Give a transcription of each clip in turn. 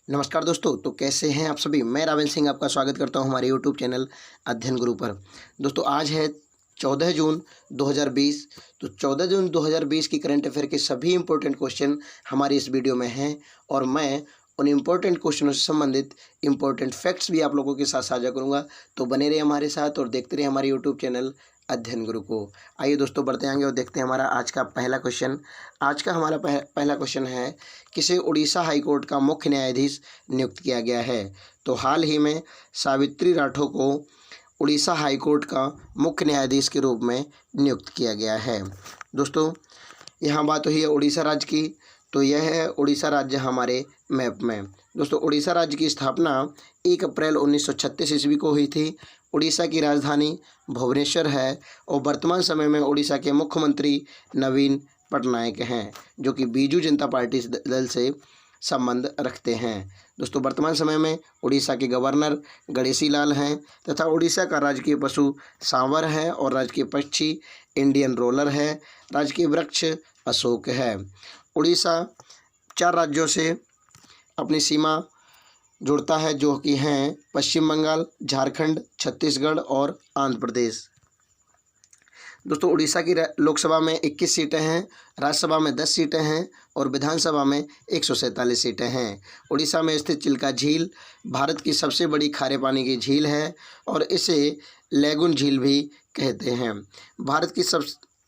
नमस्कार दोस्तों। तो कैसे हैं आप सभी। मैं रावेन सिंह आपका स्वागत करता हूं हमारे यूट्यूब चैनल अध्ययन गुरु पर। दोस्तों आज है 14 जून 2020। तो 14 जून 2020 की करंट अफेयर के सभी इंपॉर्टेंट क्वेश्चन हमारी इस वीडियो में हैं और मैं उन इम्पोर्टेंट क्वेश्चनों से संबंधित इम्पोर्टेंट फैक्ट्स भी आप लोगों के साथ साझा करूंगा। तो बने रहिए हमारे साथ और देखते रहिए हमारे यूट्यूब चैनल अध्ययन गुरु को। आइए दोस्तों बढ़ते आएंगे और देखते हैं हमारा आज का पहला क्वेश्चन। आज का हमारा पहला क्वेश्चन है, किसे उड़ीसा हाईकोर्ट का मुख्य न्यायाधीश नियुक्त किया गया है। तो हाल ही में सावित्री राठौर को उड़ीसा हाईकोर्ट का मुख्य न्यायाधीश के रूप में नियुक्त किया गया है। दोस्तों यहाँ बात हुई है उड़ीसा राज्य की, तो यह है उड़ीसा राज्य हमारे मैप में। दोस्तों उड़ीसा राज्य की स्थापना 1 अप्रैल 1936 ईस्वी को हुई थी। उड़ीसा की राजधानी भुवनेश्वर है और वर्तमान समय में उड़ीसा के मुख्यमंत्री नवीन पटनायक हैं, जो कि बीजू जनता पार्टी दल से संबंध रखते हैं। दोस्तों वर्तमान समय में उड़ीसा के गवर्नर गणेशी लाल हैं तथा उड़ीसा का राजकीय पशु सांवर है और राजकीय पक्षी इंडियन रोलर है। राजकीय वृक्ष अशोक है। उड़ीसा 4 राज्यों से अपनी सीमा जुड़ता है, जो कि हैं पश्चिम बंगाल, झारखंड, छत्तीसगढ़ और आंध्र प्रदेश। दोस्तों उड़ीसा की लोकसभा में 21 सीटें हैं, राज्यसभा में 10 सीटें हैं और विधानसभा में 147 सीटें हैं। उड़ीसा में स्थित चिल्का झील भारत की सबसे बड़ी खारे पानी की झील है और इसे लैगून झील भी कहते हैं।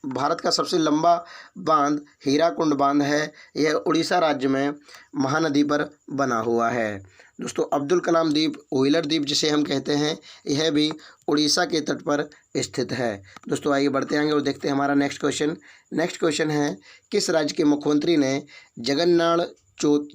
भारत का सबसे लंबा बांध हीराकुंड बांध है। यह उड़ीसा राज्य में महानदी पर बना हुआ है। दोस्तों अब्दुल कलाम द्वीप, व्हीलर द्वीप जिसे हम कहते हैं, यह भी उड़ीसा के तट पर स्थित है। दोस्तों आइए बढ़ते आएंगे और देखते हैं हमारा नेक्स्ट क्वेश्चन है, किस राज्य के मुख्यमंत्री ने जगन्नाथ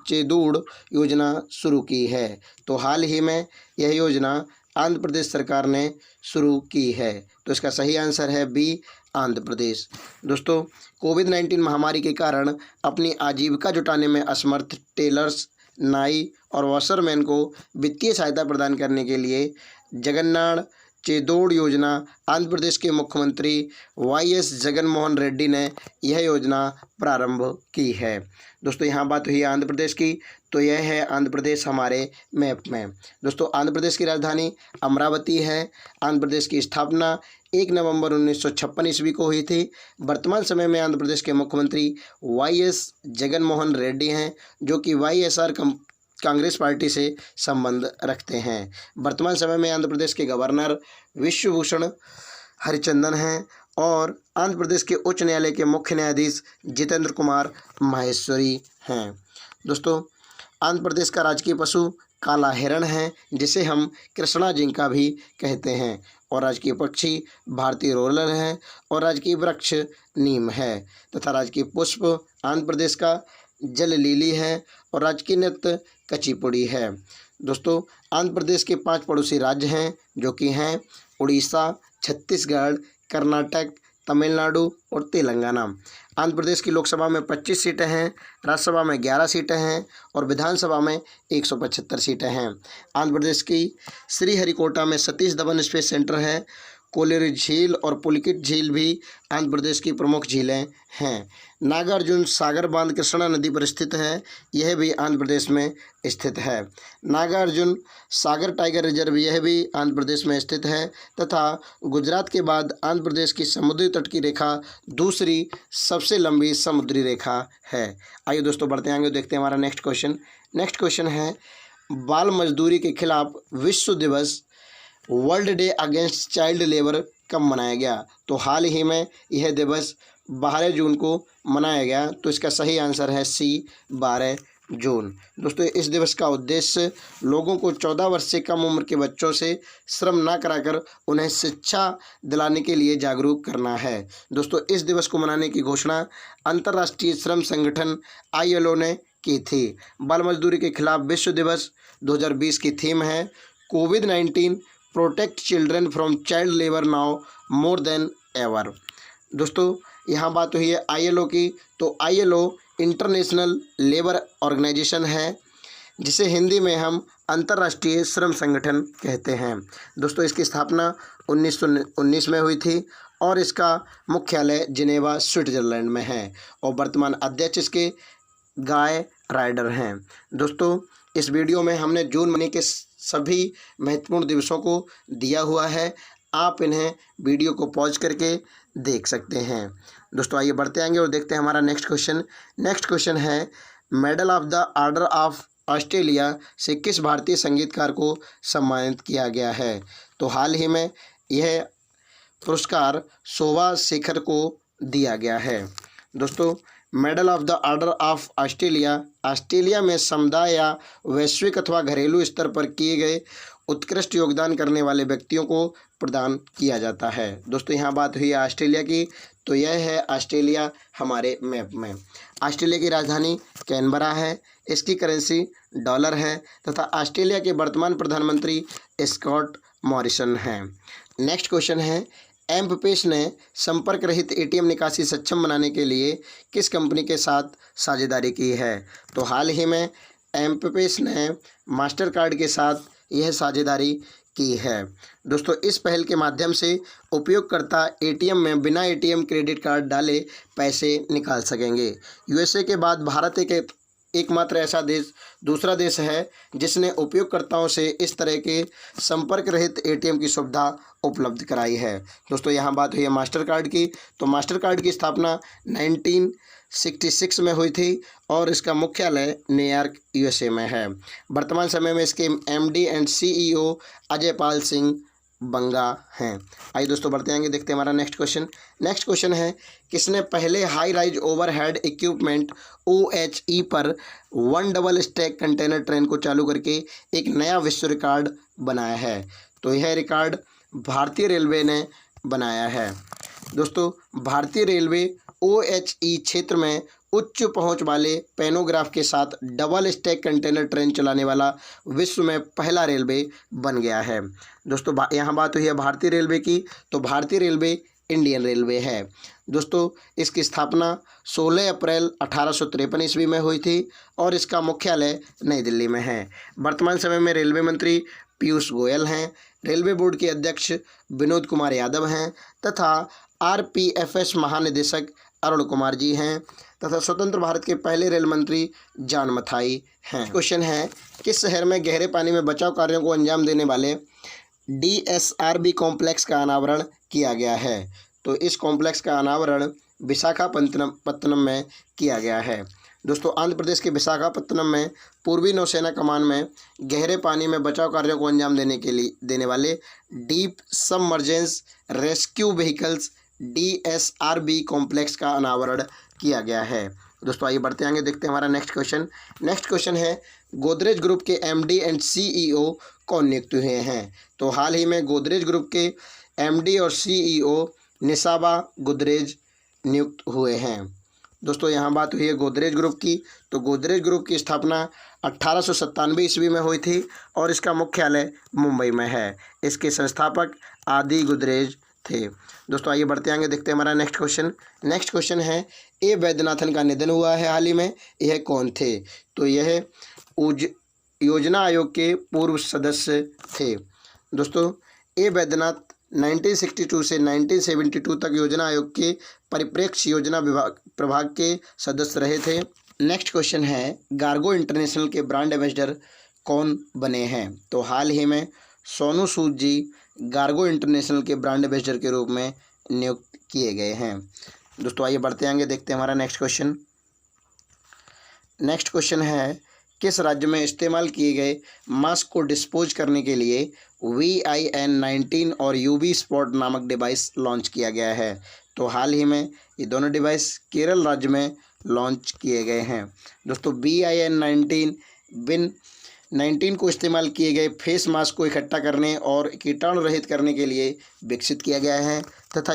चेदूड़ योजना शुरू की है। तो हाल ही में यह योजना आंध्र प्रदेश सरकार ने शुरू की है। तो इसका सही आंसर है बी, आंध्र प्रदेश। दोस्तों कोविड-19 महामारी के कारण अपनी आजीविका जुटाने में असमर्थ टेलर्स, नाई और वॉशरमैन को वित्तीय सहायता प्रदान करने के लिए जगन्नाथ चेदोड़ योजना आंध्र प्रदेश के मुख्यमंत्री वाईएस जगन मोहन रेड्डी ने यह योजना प्रारंभ की है। दोस्तों यहाँ बात हुई आंध्र प्रदेश की, तो यह है आंध्र प्रदेश हमारे मैप में। दोस्तों आंध्र प्रदेश की राजधानी अमरावती है। आंध्र प्रदेश की स्थापना 1 नवंबर 1956 ईस्वी को हुई थी। वर्तमान समय में आंध्र प्रदेश के मुख्यमंत्री वाईएस जगन मोहन रेड्डी हैं, जो कि वाईएसआर कांग्रेस पार्टी से संबंध रखते हैं। वर्तमान समय में आंध्र प्रदेश के गवर्नर विश्वभूषण हरिचंदन हैं और आंध्र प्रदेश के उच्च न्यायालय के मुख्य न्यायाधीश जितेंद्र कुमार माहेश्वरी हैं। दोस्तों आंध्र प्रदेश का राजकीय पशु काला हिरण है, जिसे हम कृष्णा जिंका भी कहते हैं, और राजकीय पक्षी भारतीय रोलर है और राजकीय वृक्ष नीम है तथा राजकीय पुष्प आंध्र प्रदेश का जल लिली है और राजकीय नृत्य कुचिपुड़ी है। दोस्तों आंध्र प्रदेश के 5 पड़ोसी राज्य हैं, जो कि हैं उड़ीसा, छत्तीसगढ़, कर्नाटक, तमिलनाडु और तेलंगाना। आंध्र प्रदेश की लोकसभा में 25 सीटें हैं, राज्यसभा में 11 सीटें हैं और विधानसभा में 175 सीटें हैं। आंध्र प्रदेश की श्रीहरिकोटा में सतीश धवन स्पेस सेंटर है। कोलेरू झील और पुलिकिट झील भी आंध्र प्रदेश की प्रमुख झीलें हैं। नागार्जुन सागर बांध कृष्णा नदी पर स्थित है, यह भी आंध्र प्रदेश में स्थित है। नागार्जुन सागर टाइगर रिजर्व यह भी आंध्र प्रदेश में स्थित है तथा गुजरात के बाद आंध्र प्रदेश की समुद्री तट की रेखा दूसरी सबसे लंबी समुद्री रेखा है। आइए दोस्तों बढ़ते आएंगे, देखते हैं हमारा नेक्स्ट क्वेश्चन है, बाल मजदूरी के खिलाफ विश्व दिवस world day against child labour कब मनाया गया। तो हाल ही में यह दिवस 12 जून को मनाया गया। तो इसका सही आंसर है सी, 12 जून। दोस्तों इस दिवस का उद्देश्य लोगों को 14 वर्ष से कम उम्र के बच्चों से श्रम न कराकर उन्हें शिक्षा दिलाने के लिए जागरूक करना है। दोस्तों इस दिवस को मनाने की घोषणा अंतर्राष्ट्रीय श्रम संगठन ILO ने की थी। बाल मजदूरी के खिलाफ विश्व दिवस 2020 की थीम है कोविड-19 protect children from child labour now more than ever. दोस्तों यहाँ बात हुई है ILO की, तो ILO इंटरनेशनल लेबर ऑर्गेनाइजेशन है, जिसे हिंदी में हम अंतर्राष्ट्रीय श्रम संगठन कहते हैं। दोस्तों इसकी स्थापना 1919 में हुई थी और इसका मुख्यालय जिनेवा स्विट्जरलैंड में है और वर्तमान अध्यक्ष इसके गाय राइडर हैं। दोस्तों इस वीडियो में हमने जून महीने के सभी महत्वपूर्ण दिवसों को दिया हुआ है, आप इन्हें वीडियो को पॉज करके देख सकते हैं। दोस्तों आइए बढ़ते आएंगे और देखते हैं हमारा नेक्स्ट क्वेश्चन है, medal of the order of Australia से किस भारतीय संगीतकार को सम्मानित किया गया है? तो हाल ही में यह पुरस्कार शोभा शेखर को दिया गया है। दोस्तों medal of the order of Australia में समुदाय या वैश्विक अथवा घरेलू स्तर पर किए गए उत्कृष्ट योगदान करने वाले व्यक्तियों को प्रदान किया जाता है। दोस्तों यहाँ बात हुई ऑस्ट्रेलिया की, तो यह है ऑस्ट्रेलिया हमारे मैप में। ऑस्ट्रेलिया की राजधानी कैनबरा है, इसकी करेंसी डॉलर है तथा ऑस्ट्रेलिया के वर्तमान प्रधानमंत्री स्कॉट मॉरिसन हैं। नेक्स्ट क्वेश्चन है, एमपेस ने संपर्क रहित एटीएम निकासी सक्षम बनाने के लिए किस कंपनी के साथ साझेदारी की है? तो हाल ही में एमपेस ने मास्टर कार्ड के साथ यह साझेदारी की है। दोस्तों इस पहल के माध्यम से उपयोगकर्ता एटीएम में बिना एटीएम क्रेडिट कार्ड डाले पैसे निकाल सकेंगे। यूएसए के बाद भारत एकमात्र ऐसा दूसरा देश है जिसने उपयोगकर्ताओं से इस तरह के संपर्क रहित एटीएम की सुविधा उपलब्ध कराई है। दोस्तों यहाँ बात हुई है मास्टर कार्ड की, तो मास्टर कार्ड की स्थापना 1966 में हुई थी और इसका मुख्यालय न्यूयॉर्क यूएसए में है। वर्तमान समय में इसके MD and CEO Ajay Pal Singh बंगा हैं। आइए दोस्तों बढ़ते आएंगे, देखते हैं हमारा नेक्स्ट क्वेश्चन है, किसने पहले high rise overhead equipment OHE पर 1 डबल स्टैक कंटेनर ट्रेन को चालू करके एक नया विश्व रिकॉर्ड बनाया है? तो यह रिकॉर्ड भारतीय रेलवे ने बनाया है। दोस्तों भारतीय रेलवे OHE क्षेत्र में उच्च पहुंच वाले पैनोग्राफ के साथ डबल स्टैक कंटेनर ट्रेन चलाने वाला विश्व में पहला रेलवे बन गया है। दोस्तों यहाँ बात हुई है भारतीय रेलवे की, तो भारतीय रेलवे इंडियन रेलवे है। दोस्तों इसकी स्थापना 16 अप्रैल 1853 ईस्वी में हुई थी और इसका मुख्यालय नई दिल्ली में है। वर्तमान समय में रेलवे मंत्री पीयूष गोयल हैं, रेलवे बोर्ड के अध्यक्ष विनोद कुमार यादव हैं तथा RPFS महानिदेशक अरुण कुमार जी हैं तथा स्वतंत्र भारत के पहले रेल मंत्री जॉन मथाई हैं। क्वेश्चन है, किस शहर में गहरे पानी में बचाव कार्यों को अंजाम देने वाले DSRB कॉम्प्लेक्स का अनावरण किया गया है? तो इस कॉम्प्लेक्स का अनावरण विशाखापत्तनम में किया गया है। दोस्तों आंध्र प्रदेश के विशाखापत्तनम में पूर्वी नौसेना कमान में गहरे पानी में बचाव कार्यों को अंजाम देने वाले deep submergence rescue vehicles DSRB complex का अनावरण किया गया है। दोस्तों आइए बढ़ते आएंगे, देखते हैं हमारा नेक्स्ट क्वेश्चन है, गोदरेज ग्रुप के MD एंड CEO कौन नियुक्त हुए हैं? तो हाल ही में गोदरेज ग्रुप के MD और CEO निसाबा गोदरेज नियुक्त हुए हैं। दोस्तों यहाँ बात हुई है गोदरेज ग्रुप की, तो गोदरेज ग्रुप की स्थापना 1897 ईस्वी में हुई थी और इसका मुख्यालय मुंबई में है। इसके संस्थापक आदि गोदरेज थे। दोस्तों आइए बढ़ते आएंगे, देखते हैं हमारा नेक्स्ट क्वेश्चन है, ए वैद्यनाथन का निधन हुआ है हाल ही में, यह कौन थे? तो यह योजना आयोग के पूर्व सदस्य थे। दोस्तों ए वैद्यनाथ 1962 से 1972 तक योजना आयोग के परिप्रेक्ष्य योजना प्रभाग के सदस्य रहे थे। नेक्स्ट क्वेश्चन है, गार्गो इंटरनेशनल के ब्रांड एम्बेसडर कौन बने हैं? तो हाल ही में सोनू सूद जी गार्गो इंटरनेशनल के ब्रांड एम्बेसडर के रूप में नियुक्त किए गए हैं। दोस्तों आइए बढ़ते आएंगे, देखते हैं हमारा नेक्स्ट क्वेश्चन है, किस राज्य में इस्तेमाल किए गए मास्क को डिस्पोज करने के लिए VIN-19 और UV स्पॉट नामक डिवाइस लॉन्च किया गया है? तो हाल ही में ये दोनों डिवाइस केरल राज्य में लॉन्च किए गए हैं। दोस्तों VIN-19 को इस्तेमाल किए गए फेस मास्क को इकट्ठा करने और कीटाणु रहित करने के लिए विकसित किया गया है तथा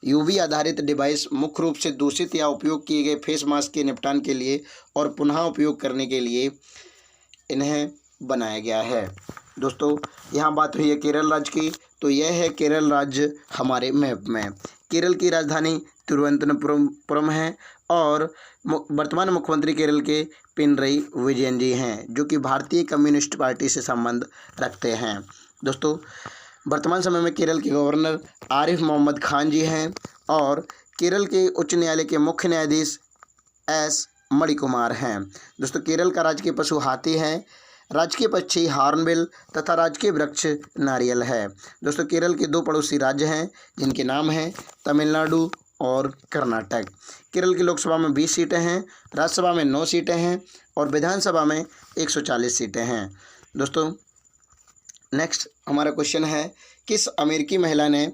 UV आधारित डिवाइस मुख्य रूप से दूषित या उपयोग किए गए फेस मास्क के निपटान के लिए और पुनः उपयोग करने के लिए इन्हें बनाया गया है। दोस्तों यहाँ बात हुई है केरल राज्य की, तो यह है केरल राज्य हमारे मैप में। केरल की राजधानी तिरुवनंतपुरम है और वर्तमान मुख्यमंत्री केरल के पिनरई विजयन जी हैं, जो कि भारतीय कम्युनिस्ट पार्टी से संबंध रखते हैं। दोस्तों वर्तमान समय में केरल के गवर्नर आरिफ मोहम्मद खान जी हैं और केरल के उच्च न्यायालय के मुख्य न्यायाधीश S मणिकुमार हैं। दोस्तों केरल का राजकीय पशु हाथी है, राजकीय पक्षी हॉर्नबिल तथा राजकीय वृक्ष नारियल है। दोस्तों केरल के 2 पड़ोसी राज्य हैं जिनके नाम हैं तमिलनाडु और कर्नाटक। केरल की लोकसभा में 20 सीटें हैं, राज्यसभा में 9 सीटें हैं और विधानसभा में 140 सीटें हैं। दोस्तों नेक्स्ट हमारा क्वेश्चन है, किस अमेरिकी महिला ने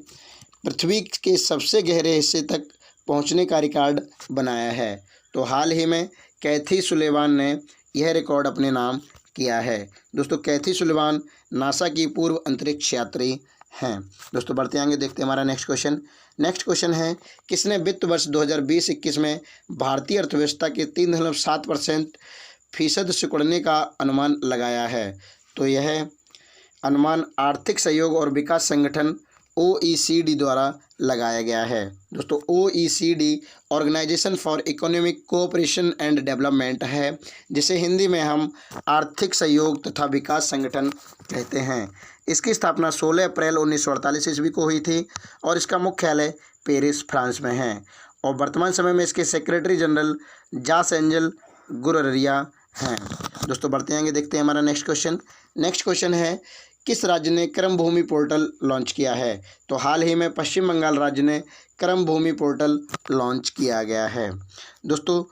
पृथ्वी के सबसे गहरे हिस्से तक पहुंचने का रिकॉर्ड बनाया है? तो हाल ही में कैथी सुलेवान ने यह रिकॉर्ड अपने नाम किया है। दोस्तों कैथी सुलेवान नासा की पूर्व अंतरिक्ष यात्री हैं। दोस्तों बढ़ते आगे देखते हैं हमारा नेक्स्ट क्वेश्चन। नेक्स्ट क्वेश्चन है, किसने वित्त वर्ष 2020-21 में भारतीय अर्थव्यवस्था के 3.7% सिकुड़ने का अनुमान लगाया है? तो यह अनुमान आर्थिक सहयोग और विकास संगठन OECD द्वारा लगाया गया है। दोस्तों OECD organisation for economic cooperation and development है, जिसे हिंदी में हम आर्थिक सहयोग तथा विकास संगठन कहते हैं। इसकी स्थापना 16 अप्रैल 1948 ईस्वी को हुई थी और इसका मुख्यालय पेरिस फ्रांस में है और वर्तमान समय में इसके सेक्रेटरी जनरल जास एंजल गुररिया हैं। दोस्तों बढ़ते आगे देखते हैं हमारा नेक्स्ट क्वेश्चन। नेक्स्ट क्वेश्चन है, किस राज्य ने कर्म भूमि पोर्टल लॉन्च किया है? तो हाल ही में पश्चिम बंगाल राज्य ने कर्म भूमि पोर्टल लॉन्च किया गया है। दोस्तों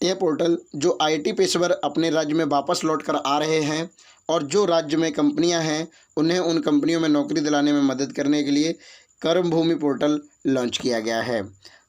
यह पोर्टल जो IT पेशेवर अपने राज्य में वापस लौट कर आ रहे हैं और जो राज्य में कंपनियां हैं उन्हें उन कंपनियों में नौकरी दिलाने में मदद करने के लिए कर्म भूमि पोर्टल लॉन्च किया गया है।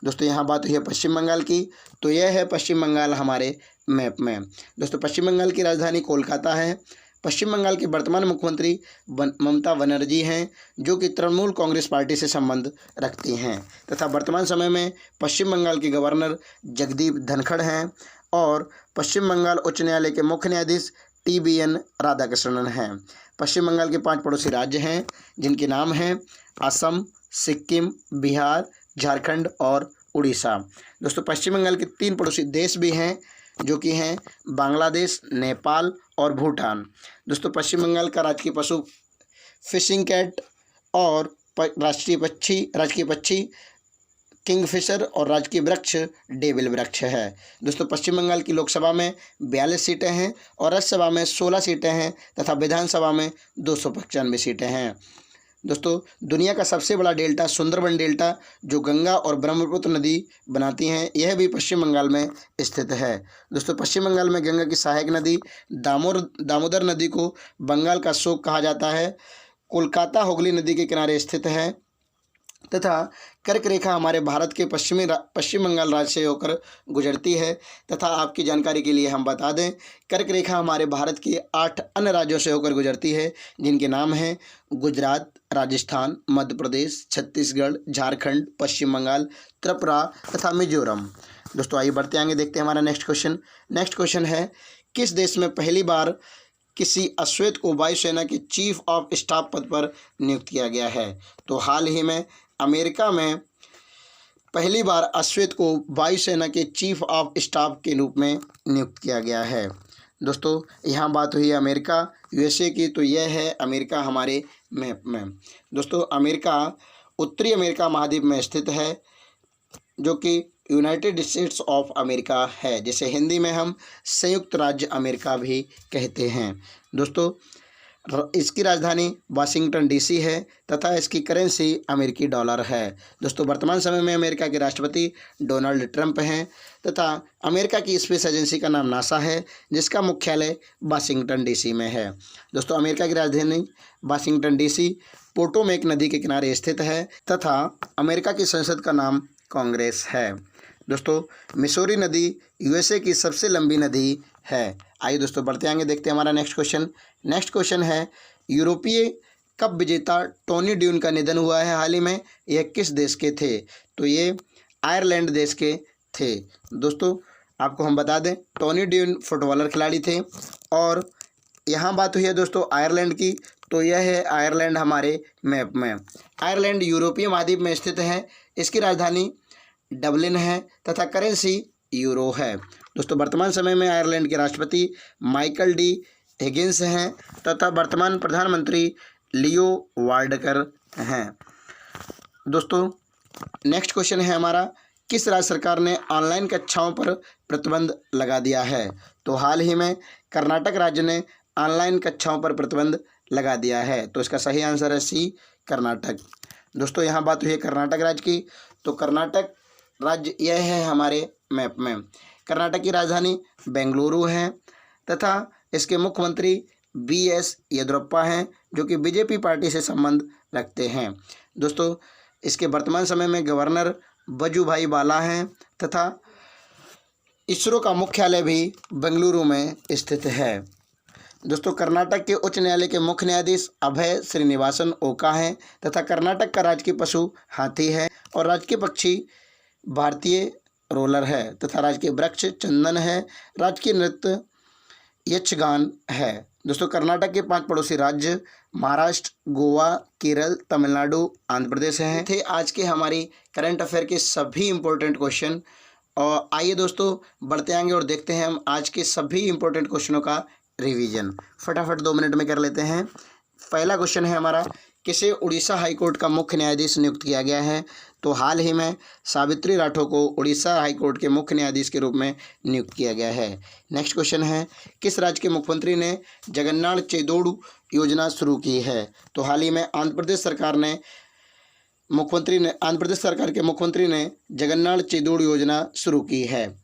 दोस्तों यहाँ बात हुई है पश्चिम बंगाल की, तो यह है पश्चिम बंगाल हमारे मैप में। दोस्तों पश्चिम बंगाल की राजधानी कोलकाता है। पश्चिम बंगाल के वर्तमान मुख्यमंत्री ममता बनर्जी हैं, जो कि तृणमूल कांग्रेस पार्टी से संबंध रखती हैं तथा वर्तमान समय में पश्चिम बंगाल के गवर्नर जगदीप धनखड़ हैं और पश्चिम बंगाल उच्च न्यायालय के मुख्य न्यायाधीश TBN राधाकृष्णन हैं। पश्चिम बंगाल के 5 पड़ोसी राज्य हैं जिनके नाम हैं असम, सिक्किम, बिहार, झारखंड और उड़ीसा। दोस्तों पश्चिम बंगाल के 3 पड़ोसी देश भी हैं जो कि हैं बांग्लादेश, नेपाल और भूटान। दोस्तों पश्चिम बंगाल का राजकीय पशु फिशिंग कैट और राष्ट्रीय पक्षी किंगफिशर और राजकीय वृक्ष डेविल वृक्ष है। दोस्तों पश्चिम बंगाल की लोकसभा में 42 सीटें हैं और राज्यसभा में 16 सीटें हैं तथा विधानसभा में 295 सीटें हैं। दोस्तों दुनिया का सबसे बड़ा डेल्टा सुंदरबन डेल्टा जो गंगा और ब्रह्मपुत्र नदी बनाती हैं, यह भी पश्चिम बंगाल में स्थित है। दोस्तों पश्चिम बंगाल में गंगा की सहायक नदी दामोदर नदी को बंगाल का शोक कहा जाता है। कोलकाता हुगली नदी के किनारे स्थित है तथा कर्क रेखा हमारे भारत के पश्चिम बंगाल राज्य से होकर गुजरती है। तथा आपकी जानकारी के लिए हम बता दें, कर्क रेखा हमारे भारत के 8 अन्य राज्यों से होकर गुजरती है जिनके नाम हैं गुजरात, राजस्थान, मध्य प्रदेश, छत्तीसगढ़, झारखंड, पश्चिम बंगाल, त्रिपुरा तथा मिजोरम। दोस्तों आइए बढ़ते आगे देखते हैं हमारा नेक्स्ट क्वेश्चन। नेक्स्ट क्वेश्चन है, किस देश में पहली बार किसी अश्वेत को वायुसेना के चीफ ऑफ स्टाफ पद पर नियुक्त किया गया है? तो हाल ही में अमेरिका में पहली बार अश्वेत को वायुसेना के चीफ ऑफ स्टाफ के रूप में नियुक्त किया गया है। दोस्तों यहाँ बात हुई अमेरिका USA की, तो यह है अमेरिका हमारे मैप में। दोस्तों अमेरिका उत्तरी अमेरिका महाद्वीप में स्थित है जो कि यूनाइटेड स्टेट्स ऑफ अमेरिका है, जिसे हिंदी में हम संयुक्त राज्य अमेरिका भी कहते हैं। दोस्तों इसकी राजधानी वाशिंगटन DC है तथा इसकी करेंसी अमेरिकी डॉलर है। दोस्तों वर्तमान समय में अमेरिका के राष्ट्रपति डोनाल्ड ट्रंप हैं तथा अमेरिका की स्पेस एजेंसी का नाम नासा है, जिसका मुख्यालय वाशिंगटन DC में है। दोस्तों अमेरिका की राजधानी वाशिंगटन DC पोटोमेक नदी के किनारे स्थित है तथा अमेरिका की संसद का नाम कांग्रेस है। दोस्तों मिसौरी नदी USA की सबसे लंबी नदी है। आइए दोस्तों बढ़ते आगे देखते हैं हमारा नेक्स्ट क्वेश्चन। नेक्स्ट क्वेश्चन है, यूरोपीय कप विजेता टोनी ड्यून का निधन हुआ है हाल ही में, यह किस देश के थे? तो ये आयरलैंड देश के थे। दोस्तों आपको हम बता दें, टोनी ड्यून फुटबॉलर खिलाड़ी थे और यहाँ बात हुई है दोस्तों आयरलैंड की, तो यह है आयरलैंड हमारे मैप में। आयरलैंड यूरोपीय महाद्वीप में स्थित है। इसकी राजधानी डबलिन है तथा करेंसी यूरो है। दोस्तों वर्तमान समय में आयरलैंड के राष्ट्रपति माइकल D. हिगिंस हैं तथा वर्तमान प्रधानमंत्री लियो वार्डकर हैं। दोस्तों नेक्स्ट क्वेश्चन है हमारा, किस राज्य सरकार ने ऑनलाइन कक्षाओं पर प्रतिबंध लगा दिया है? तो हाल ही में कर्नाटक राज्य ने ऑनलाइन कक्षाओं पर प्रतिबंध लगा दिया है। तो इसका सही आंसर है सी, कर्नाटक। दोस्तों यहाँ बात हुई है कर्नाटक राज्य की, तो कर्नाटक राज्य यह है हमारे मैप में। कर्नाटक की राजधानी बेंगलुरु है तथा इसके मुख्यमंत्री BS येदियुरप्पा हैं, जो कि बीजेपी पार्टी से संबंध रखते हैं। दोस्तों इसके वर्तमान समय में गवर्नर वजुभाई वाला हैं तथा इसरो का मुख्यालय भी बेंगलुरु में स्थित है। दोस्तों कर्नाटक के उच्च न्यायालय के मुख्य न्यायाधीश अभय श्रीनिवासन ओका हैं तथा कर्नाटक का राजकीय पशु हाथी है और राजकीय पक्षी भारतीय रोलर है तथा राजकीय वृक्ष चंदन है। राजकीय नृत्य यक्षगान है। दोस्तों कर्नाटक के 5 पड़ोसी राज्य महाराष्ट्र, गोवा, केरल, तमिलनाडु, आंध्र प्रदेश हैं। थे आज के हमारी करंट अफेयर के सभी इंपॉर्टेंट क्वेश्चन। और आइए दोस्तों बढ़ते आएंगे और देखते हैं हम आज के सभी इंपॉर्टेंट क्वेश्चनों का रिवीजन। फटाफट 2 मिनट में कर लेते हैं। पहला क्वेश्चन है हमारा, किसे उड़ीसा हाईकोर्ट का मुख्य न्यायाधीश नियुक्त किया गया है? तो हाल ही में सावित्री राठौर को उड़ीसा हाईकोर्ट के मुख्य न्यायाधीश के रूप में नियुक्त किया गया है। नेक्स्ट क्वेश्चन है, किस राज्य के मुख्यमंत्री ने जगन्नाथ चेदोड़ू योजना शुरू की है? तो हाल ही में आंध्र प्रदेश सरकार के मुख्यमंत्री ने जगन्नाथ चेदोड़ू योजना शुरू की है।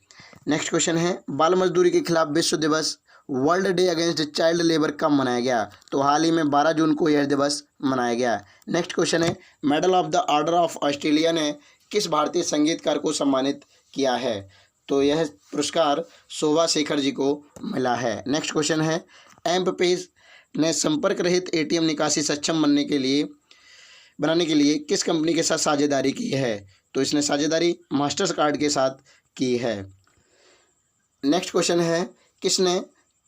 नेक्स्ट क्वेश्चन है, बाल मजदूरी के खिलाफ विश्व दिवस world day against child labour कब मनाया गया? तो हाल ही में 12 जून को यह दिवस मनाया गया। नेक्स्ट क्वेश्चन है, medal of the order of Australia ने किस भारतीय संगीतकार को सम्मानित किया है? तो यह पुरस्कार शोभा शेखर जी को मिला है। नेक्स्ट क्वेश्चन है, एम्प पेज ने संपर्क रहित ATM निकासी सक्षम बनाने के लिए किस कंपनी के साथ साझेदारी की है? तो इसने साझेदारी मास्टर्स कार्ड के साथ की है। नेक्स्ट क्वेश्चन है, किसने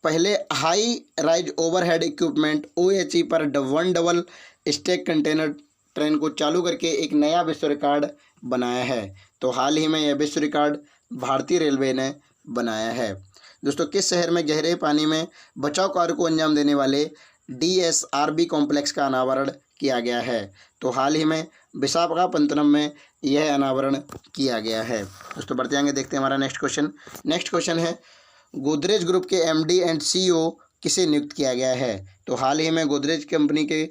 पहले high rise overhead equipment OHE पर 1 डबल स्टैक कंटेनर ट्रेन को चालू करके एक नया विश्व रिकॉर्ड बनाया है? तो हाल ही में यह विश्व रिकॉर्ड भारतीय रेलवे ने बनाया है। दोस्तों किस शहर में गहरे पानी में बचाव कार्य को अंजाम देने वाले DSRB कॉम्प्लेक्स का अनावरण किया गया है? तो हाल ही में विशाखापत्तनम में यह अनावरण किया गया है। दोस्तों बढ़ते आएंगे, देखते हैं हमारा नेक्स्ट क्वेश्चन। नेक्स्ट क्वेश्चन है, गोदरेज ग्रुप के MD एंड CEO किसे नियुक्त किया गया है? तो हाल ही में गोदरेज कंपनी के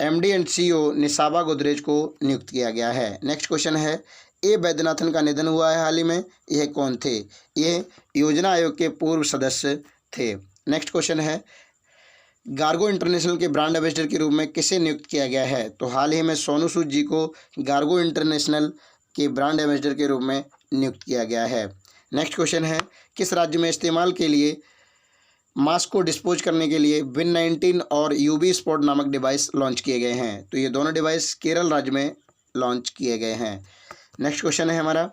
MD and CEO Nisaba Godrej को नियुक्त किया गया है। नेक्स्ट क्वेश्चन है, A वैद्यनाथन का निधन हुआ है हाल ही में, यह कौन थे? ये योजना आयोग के पूर्व सदस्य थे। नेक्स्ट क्वेश्चन है, गार्गो इंटरनेशनल के ब्रांड एम्बेसडर के रूप में किसे नियुक्त किया गया है? तो हाल ही में सोनू सूद जी को गार्गो इंटरनेशनल के ब्रांड एम्बेसडर के रूप में नियुक्त किया गया है। नेक्स्ट क्वेश्चन है, किस राज्य में इस्तेमाल के लिए मास्क को डिस्पोज करने के लिए Win19 और UV स्पॉट नामक डिवाइस लॉन्च किए गए हैं? तो ये दोनों डिवाइस केरल राज्य में लॉन्च किए गए हैं। नेक्स्ट क्वेश्चन है हमारा,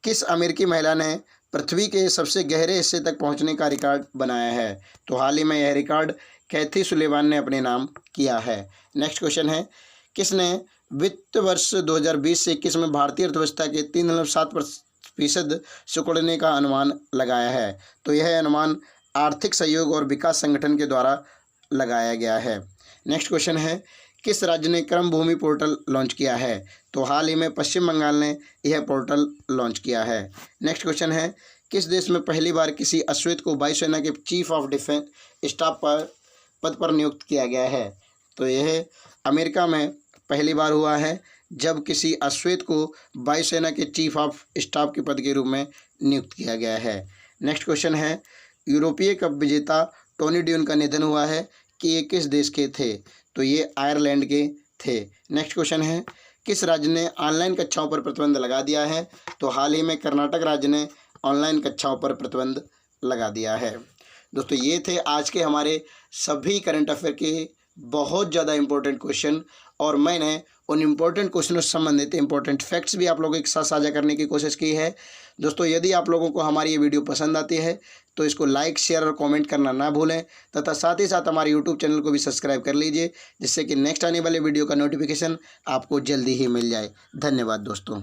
किस अमेरिकी महिला ने पृथ्वी के सबसे गहरे हिस्से तक पहुंचने का रिकॉर्ड बनाया है? तो हाल ही में यह रिकॉर्ड कैथी सुलेवान ने अपने नाम किया है। नेक्स्ट क्वेश्चन है, किसने वित्त वर्ष 2020 से 21 में भारतीय अर्थव्यवस्था के 3.7% सिकुड़ने का अनुमान लगाया है? तो यह अनुमान आर्थिक सहयोग और विकास संगठन के द्वारा लगाया गया है। नेक्स्ट क्वेश्चन है, किस राज्य ने क्रम भूमि पोर्टल लॉन्च किया है? तो हाल ही में पश्चिम बंगाल ने यह पोर्टल लॉन्च किया है। नेक्स्ट क्वेश्चन है, किस देश में पहली बार किसी अश्वेत को वायुसेना के चीफ ऑफ डिफेंस स्टाफ पद पर नियुक्त किया गया है? तो यह अमेरिका में पहली बार हुआ है जब किसी अश्वेत को वायुसेना के चीफ ऑफ स्टाफ के पद के रूप में नियुक्त किया गया है। नेक्स्ट क्वेश्चन है, यूरोपीय कप विजेता टोनी ड्यून का निधन हुआ है कि ये किस देश के थे? तो ये आयरलैंड के थे। नेक्स्ट क्वेश्चन है, किस राज्य ने ऑनलाइन कक्षाओं पर प्रतिबंध लगा दिया है? तो हाल ही में कर्नाटक राज्य ने ऑनलाइन कक्षाओं पर प्रतिबंध लगा दिया है। दोस्तों ये थे आज के हमारे सभी करंट अफेयर के बहुत ज़्यादा इंपॉर्टेंट क्वेश्चन, और मैंने उन इम्पोर्टेंट क्वेश्चनों से संबंधित इंपॉर्टेंट फैक्ट्स भी आप लोगों के साथ साझा करने की कोशिश की है। दोस्तों यदि आप लोगों को हमारी ये वीडियो पसंद आती है तो इसको लाइक, शेयर और कमेंट करना ना भूलें, तथा साथ ही साथ हमारे यूट्यूब चैनल को भी सब्सक्राइब कर लीजिए, जिससे कि नेक्स्ट आने वाले वीडियो का नोटिफिकेशन आपको जल्दी ही मिल जाए। धन्यवाद दोस्तों।